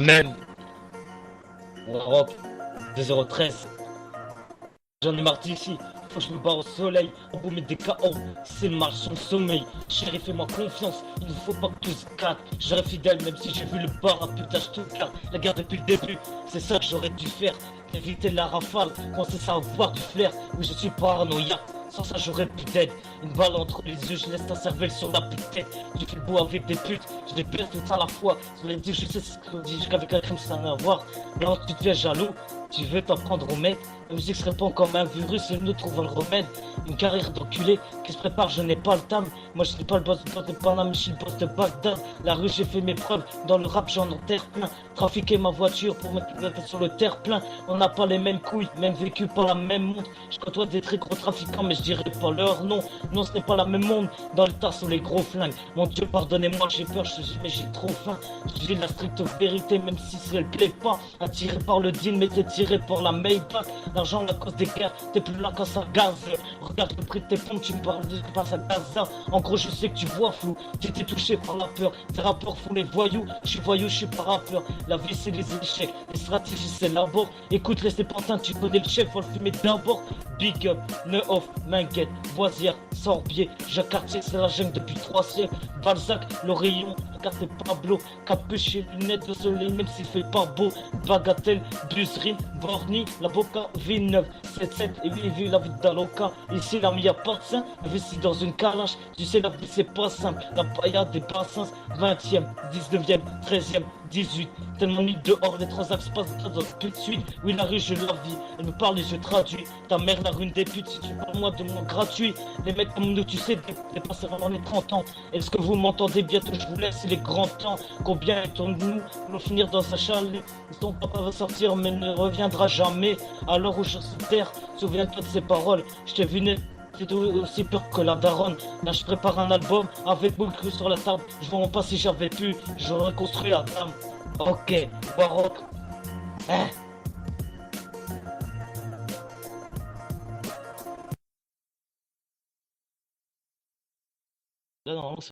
Même, Rock, 2h13. J'en ai marre d'ici, faut que je me barre au soleil, on vous met des KO, c'est le marche son sommeil. Chérie, fais-moi confiance, il ne faut pas que tout se gâte. J'aurais fidèle même si j'ai vu le bar, putain je tout garde. La guerre depuis le début, c'est ça que j'aurais dû faire. Éviter la rafale, penser ça avoir du flair. Oui je suis paranoïaque, sans ça j'aurais plus d'aide. Une balle entre les yeux, je laisse ta cervelle sur la tête. Tu fais le beau avec des putes, je les perds tout à la fois. Je les dis, je sais ce que je dis, qu'avec un crime ça n'a à voir. Là tu deviens jaloux, tu veux t'en prendre au maître. La musique se répand comme un virus et nous trouvons le remède. Une carrière d'enculé qui se prépare, je n'ai pas le temps. Moi je suis pas le boss de Paname, je suis le boss de Bagdad. La rue j'ai fait mes preuves, dans le rap j'en enterre plein. Trafiquer ma voiture pour mettre sur le terre-plein. On n'a pas les mêmes couilles, même vécu par la même montre. Je côtoie des très gros trafiquants mais je dirais pas leur nom. Non ce n'est pas la même monde, dans le tas sont les gros flingues. Mon Dieu pardonnez-moi j'ai peur, mais j'ai trop faim. Je dis la stricte vérité même si elle plaît pas. Attiré par le deal mais t'es tiré par la Maybach. L'argent à cause des guerres, t'es plus là quand ça gaze. Regarde le prix de tes pompes, tu me parles de passe à Gaza. En gros je sais que tu vois flou, t'étais touché par la peur. Tes rappeurs font les voyous, je suis voyou, je suis pas rappeur. La vie c'est les échecs, les stratégies c'est l'abord. Écoute les pantins, tu connais le chef, faut le fumer d'abord. Big up, Neuf, Minguette, Boisière, Sorbier, Jacques Cartier, c'est la jungle depuis 3 siècles. Balzac, l'Oreillon, regarde Pablo, capuche et lunettes de soleil, même s'il fait pas beau. Bagatelle, Buserine, Borny, la Boca, Villeneuve, 7-7, et lui, vu la vie d'Aloca. Ici, la mia pas de sein, investi dans une calache. Tu sais, la vie, c'est pas simple. La paillade des bassins, 20e, 19e, 13e, 18. Tellement mis dehors, les transactions se passent dans tout de suite. Oui, la rue, je la vis. Elle me parle et je traduis. Ta mère, la rue des putes, si tu parles moi de mon gratuit. Les mecs comme nous, tu sais, dépasser vraiment les 30 ans. Est-ce que vous m'entendez bientôt? Je vous laisse, il est grand temps. Combien est-on-nous pour finir dans sa chalet? Ton papa va sortir, mais ne reviendra jamais. Alors où je suis terre, souviens-toi de ces paroles. Je t'ai vu naître. C'est aussi pur que la daronne. Là je prépare un album avec boule crue sur la table. Je vois pas si j'avais pu, j'aurais construit la dame. Ok, baroque. Hein? Là, normalement,